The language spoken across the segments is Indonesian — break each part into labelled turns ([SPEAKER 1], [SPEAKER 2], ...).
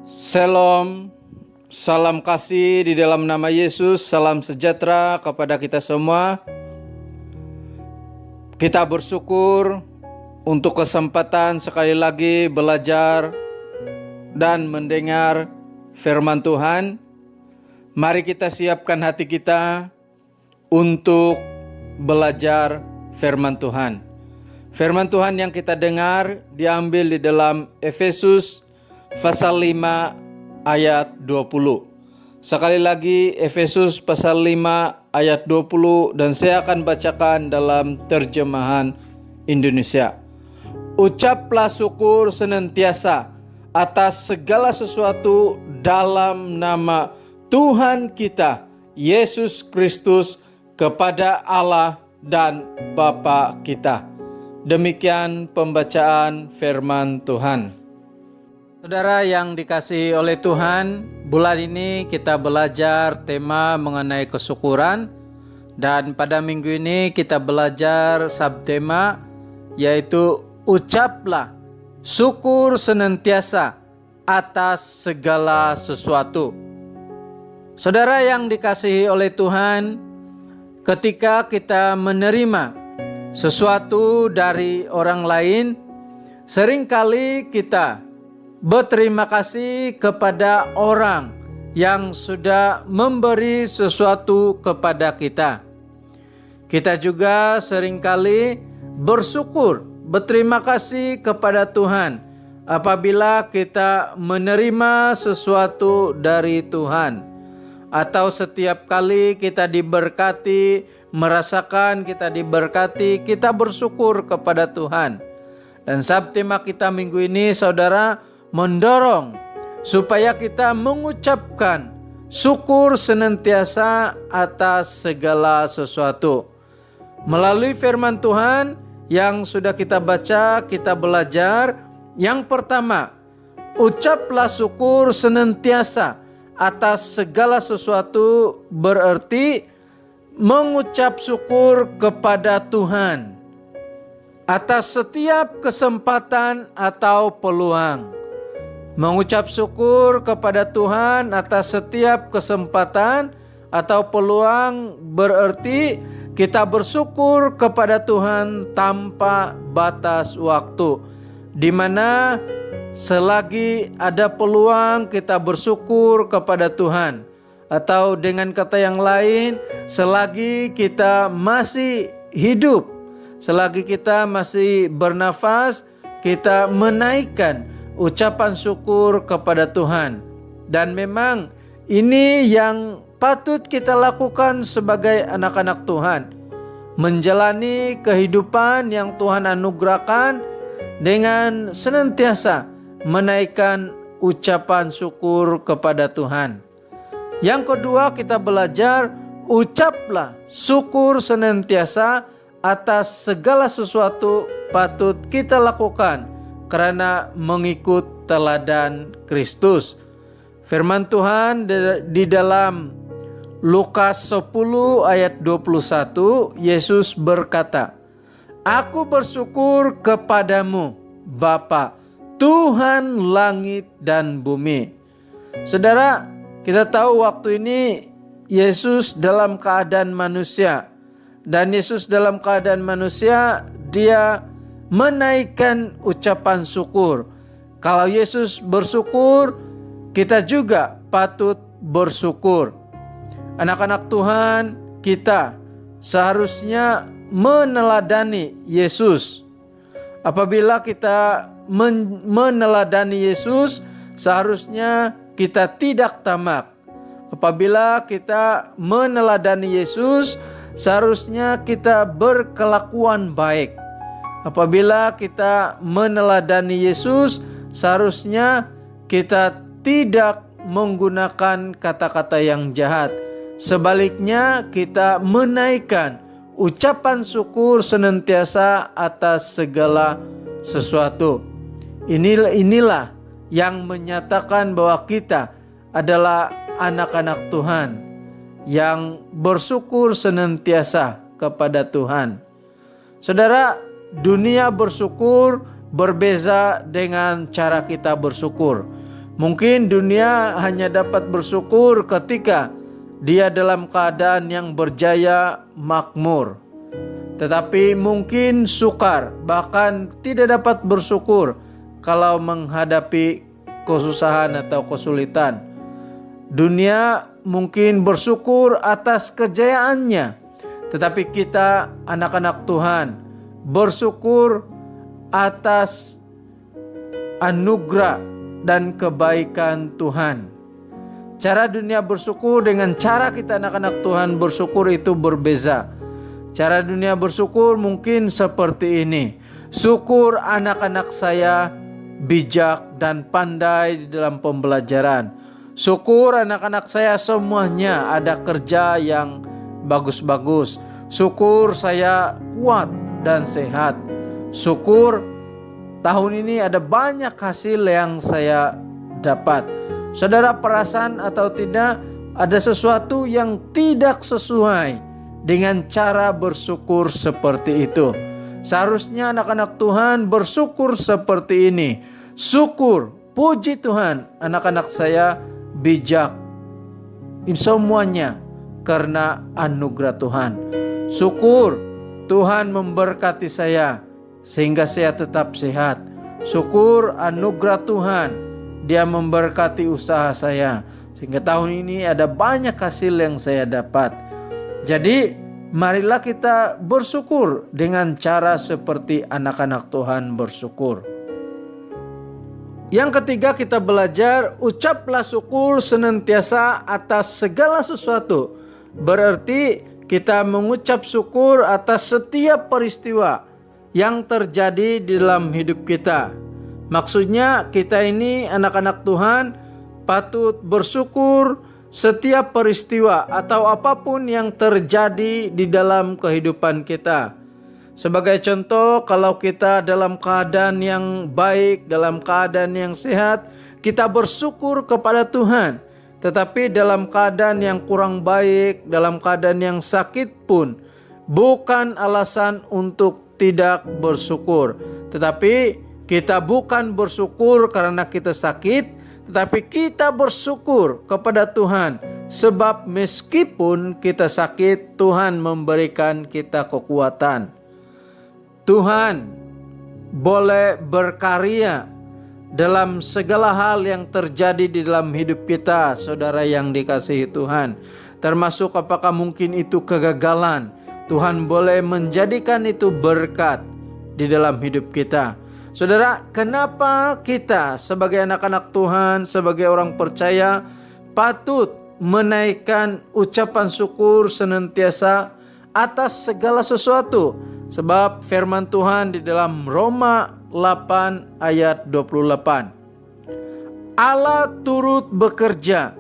[SPEAKER 1] Shalom, salam kasih di dalam nama Yesus, salam sejahtera kepada kita semua. Kita bersyukur untuk kesempatan sekali lagi belajar dan mendengar firman Tuhan. Mari kita siapkan hati kita untuk belajar firman Tuhan. Firman Tuhan yang kita dengar diambil di dalam Efesus pasal 5 ayat 20. Sekali lagi Efesus pasal 5 ayat 20 dan saya akan bacakan dalam terjemahan Indonesia. Ucaplah syukur senantiasa atas segala sesuatu dalam nama Tuhan kita Yesus Kristus kepada Allah dan Bapa kita. Demikian pembacaan firman Tuhan. Saudara yang dikasihi oleh Tuhan, bulan ini kita belajar tema mengenai kesyukuran. Dan pada minggu ini kita belajar subtema yaitu ucaplah syukur senantiasa atas segala sesuatu. Saudara yang dikasihi oleh Tuhan, ketika kita menerima sesuatu dari orang lain, seringkali kita berterima kasih kepada orang yang sudah memberi sesuatu kepada kita. Kita juga seringkali berterima kasih kepada Tuhan apabila kita menerima sesuatu dari Tuhan. Atau setiap kali kita diberkati, merasakan kita diberkati, kita bersyukur kepada Tuhan. Dan subtema kita minggu ini, saudara, mendorong supaya kita mengucapkan syukur senantiasa atas segala sesuatu. Melalui firman Tuhan yang sudah kita baca, kita belajar. Yang pertama, ucaplah syukur senantiasa atas segala sesuatu berarti mengucap syukur kepada Tuhan atas setiap kesempatan atau peluang. Mengucap syukur kepada Tuhan atas setiap kesempatan atau peluang berarti kita bersyukur kepada Tuhan tanpa batas waktu. Di mana selagi ada peluang kita bersyukur kepada Tuhan. Atau dengan kata yang lain, selagi kita masih hidup, selagi kita masih bernafas, kita menaikkan ucapan syukur kepada Tuhan. Dan memang ini yang patut kita lakukan sebagai anak-anak Tuhan. Menjalani kehidupan yang Tuhan anugerahkan dengan senantiasa menaikkan ucapan syukur kepada Tuhan. Yang kedua, kita belajar ucaplah syukur senantiasa atas segala sesuatu patut kita lakukan karena mengikut teladan Kristus. Firman Tuhan di dalam Lukas 10 ayat 21, Yesus berkata, "Aku bersyukur kepadamu, Bapa, Tuhan langit dan bumi." Saudara, kita tahu waktu ini Yesus dalam keadaan manusia. Dan Yesus dalam keadaan manusia, dia menaikkan ucapan syukur. Kalau Yesus bersyukur, kita juga patut bersyukur. Anak-anak Tuhan, kita seharusnya meneladani Yesus. Apabila kita meneladani Yesus, seharusnya kita tidak tamak. Apabila kita meneladani Yesus, seharusnya kita berkelakuan baik. Apabila kita meneladani Yesus, seharusnya kita tidak menggunakan kata-kata yang jahat. Sebaliknya, kita menaikkan ucapan syukur senantiasa atas segala sesuatu. Inilah yang menyatakan bahwa kita adalah anak-anak Tuhan yang bersyukur senantiasa kepada Tuhan. Saudara, dunia bersyukur berbeza dengan cara kita bersyukur. Mungkin dunia hanya dapat bersyukur ketika dia dalam keadaan yang berjaya makmur. Tetapi mungkin sukar, bahkan tidak dapat bersyukur kalau menghadapi kesusahan atau kesulitan. Dunia mungkin bersyukur atas kejayaannya, tetapi kita anak-anak Tuhan bersyukur atas anugerah dan kebaikan Tuhan. Cara dunia bersyukur dengan cara kita anak-anak Tuhan bersyukur itu berbeza. Cara dunia bersyukur mungkin seperti ini. Syukur anak-anak saya bijak dan pandai di dalam pembelajaran. Syukur anak-anak saya semuanya ada kerja yang bagus-bagus. Syukur saya kuat dan sehat. Syukur tahun ini ada banyak hasil yang saya dapat. Saudara perasan atau tidak, ada sesuatu yang tidak sesuai dengan cara bersyukur seperti itu. Seharusnya anak-anak Tuhan bersyukur seperti ini. Syukur, puji Tuhan, anak-anak saya bijak. Ini semuanya karena anugerah Tuhan. Syukur, Tuhan memberkati saya sehingga saya tetap sehat. Syukur anugerah Tuhan, Dia memberkati usaha saya sehingga tahun ini ada banyak hasil yang saya dapat. Jadi marilah kita bersyukur dengan cara seperti anak-anak Tuhan bersyukur. Yang ketiga, kita belajar ucaplah syukur senantiasa atas segala sesuatu. Berarti kita mengucap syukur atas setiap peristiwa yang terjadi di dalam hidup kita. Maksudnya kita ini anak-anak Tuhan patut bersyukur setiap peristiwa atau apapun yang terjadi di dalam kehidupan kita. Sebagai contoh, kalau kita dalam keadaan yang baik, dalam keadaan yang sehat, kita bersyukur kepada Tuhan. Tetapi dalam keadaan yang kurang baik, dalam keadaan yang sakit pun, bukan alasan untuk tidak bersyukur. Tetapi kita bukan bersyukur karena kita sakit, tetapi kita bersyukur kepada Tuhan. Sebab meskipun kita sakit, Tuhan memberikan kita kekuatan. Tuhan boleh berkarya dalam segala hal yang terjadi di dalam hidup kita, saudara yang dikasihi Tuhan. Termasuk apakah mungkin itu kegagalan, Tuhan boleh menjadikan itu berkat di dalam hidup kita. Saudara, kenapa kita sebagai anak-anak Tuhan, sebagai orang percaya, patut menaikkan ucapan syukur senantiasa atas segala sesuatu? Sebab firman Tuhan di dalam Roma 8 ayat 28. Allah turut bekerja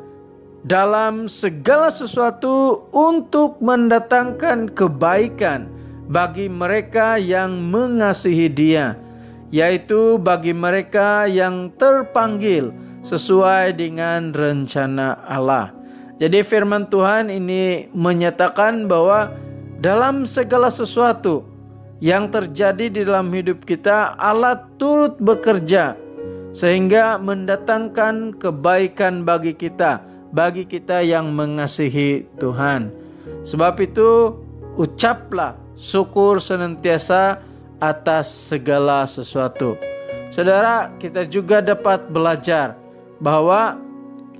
[SPEAKER 1] dalam segala sesuatu untuk mendatangkan kebaikan bagi mereka yang mengasihi Dia, yaitu bagi mereka yang terpanggil sesuai dengan rencana Allah. Jadi firman Tuhan ini menyatakan bahwa dalam segala sesuatu yang terjadi di dalam hidup kita, Allah turut bekerja sehingga mendatangkan kebaikan bagi kita yang mengasihi Tuhan. Sebab itu ucaplah syukur senantiasa atas segala sesuatu. Saudara, kita juga dapat belajar bahwa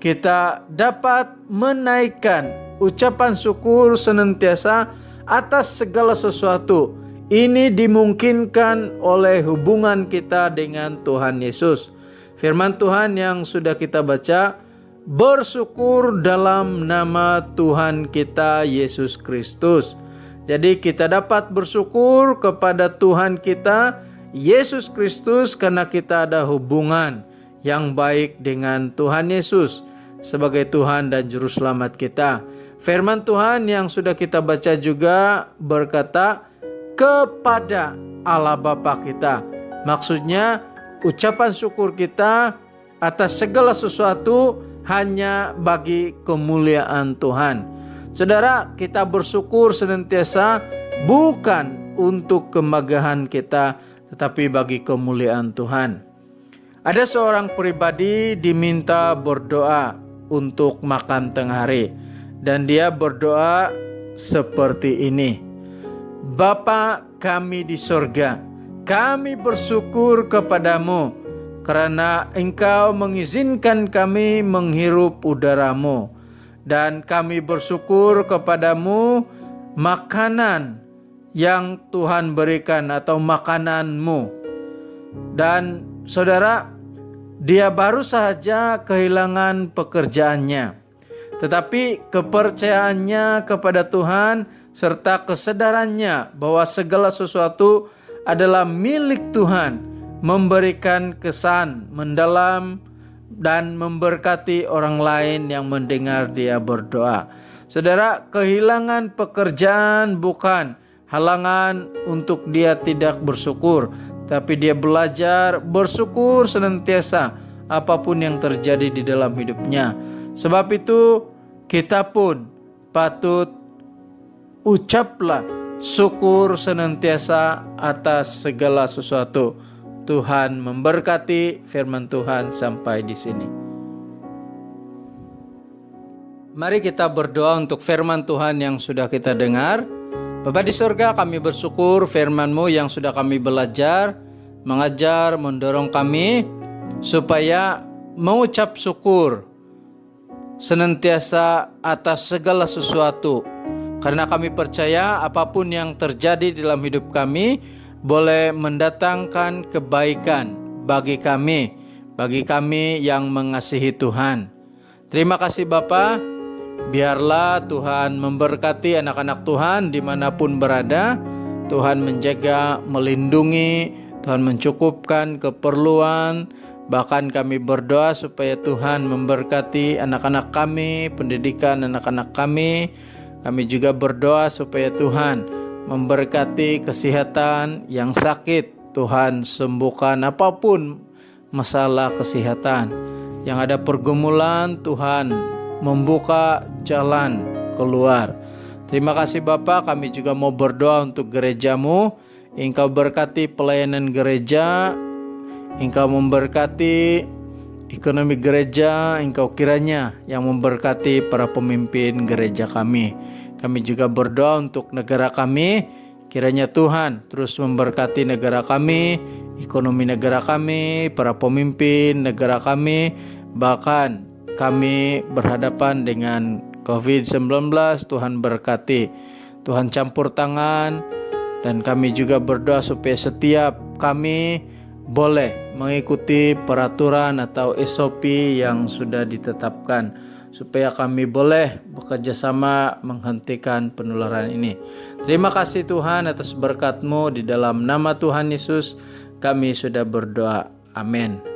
[SPEAKER 1] kita dapat menaikkan ucapan syukur senantiasa atas segala sesuatu. Ini dimungkinkan oleh hubungan kita dengan Tuhan Yesus. Firman Tuhan yang sudah kita baca, bersyukur dalam nama Tuhan kita Yesus Kristus. Jadi kita dapat bersyukur kepada Tuhan kita Yesus Kristus karena kita ada hubungan yang baik dengan Tuhan Yesus sebagai Tuhan dan Juru Selamat kita. Firman Tuhan yang sudah kita baca juga berkata, kepada Allah Bapa kita. Maksudnya ucapan syukur kita atas segala sesuatu hanya bagi kemuliaan Tuhan. Saudara, kita bersyukur senantiasa bukan untuk kemegahan kita, tetapi bagi kemuliaan Tuhan. Ada seorang pribadi diminta berdoa untuk makan tengah hari, dan dia berdoa seperti ini. Bapa kami di sorga, kami bersyukur kepadamu karena Engkau mengizinkan kami menghirup udara-Mu, dan kami bersyukur kepadamu makanan yang Tuhan berikan atau makanan-Mu. Dan saudara, dia baru saja kehilangan pekerjaannya, tetapi kepercayaannya kepada Tuhan serta kesadarannya bahwa segala sesuatu adalah milik Tuhan memberikan kesan mendalam dan memberkati orang lain yang mendengar dia berdoa. Saudara, kehilangan pekerjaan bukan halangan untuk dia tidak bersyukur, tapi dia belajar bersyukur senantiasa apapun yang terjadi di dalam hidupnya. Sebab itu kita pun patut ucaplah syukur senantiasa atas segala sesuatu. Tuhan memberkati. Firman Tuhan sampai di sini. Mari kita berdoa untuk firman Tuhan yang sudah kita dengar. Bapa di surga, kami bersyukur firman-Mu yang sudah kami belajar, mengajar, mendorong kami supaya mengucap syukur senantiasa atas segala sesuatu. Karena kami percaya apapun yang terjadi dalam hidup kami boleh mendatangkan kebaikan bagi kami yang mengasihi Tuhan. Terima kasih Bapa. Biarlah Tuhan memberkati anak-anak Tuhan dimanapun berada. Tuhan menjaga, melindungi, Tuhan mencukupkan keperluan. Bahkan kami berdoa supaya Tuhan memberkati anak-anak kami, pendidikan anak-anak kami. Kami juga berdoa supaya Tuhan memberkati kesehatan yang sakit. Tuhan sembuhkan apapun masalah kesehatan. Yang ada pergumulan, Tuhan membuka jalan keluar. Terima kasih Bapa, kami juga mau berdoa untuk gereja-Mu. Engkau berkati pelayanan gereja, Engkau memberkati ekonomi gereja, Engkau kiranya yang memberkati para pemimpin gereja kami. Kami juga berdoa untuk negara kami, kiranya Tuhan terus memberkati negara kami, ekonomi negara kami, para pemimpin negara kami, bahkan kami berhadapan dengan COVID-19, Tuhan berkati, Tuhan campur tangan, dan kami juga berdoa supaya setiap kami boleh mengikuti peraturan atau SOP yang sudah ditetapkan, supaya kami boleh bekerja sama menghentikan penularan ini. Terima kasih Tuhan atas berkat-Mu, di dalam nama Tuhan Yesus kami sudah berdoa. Amin.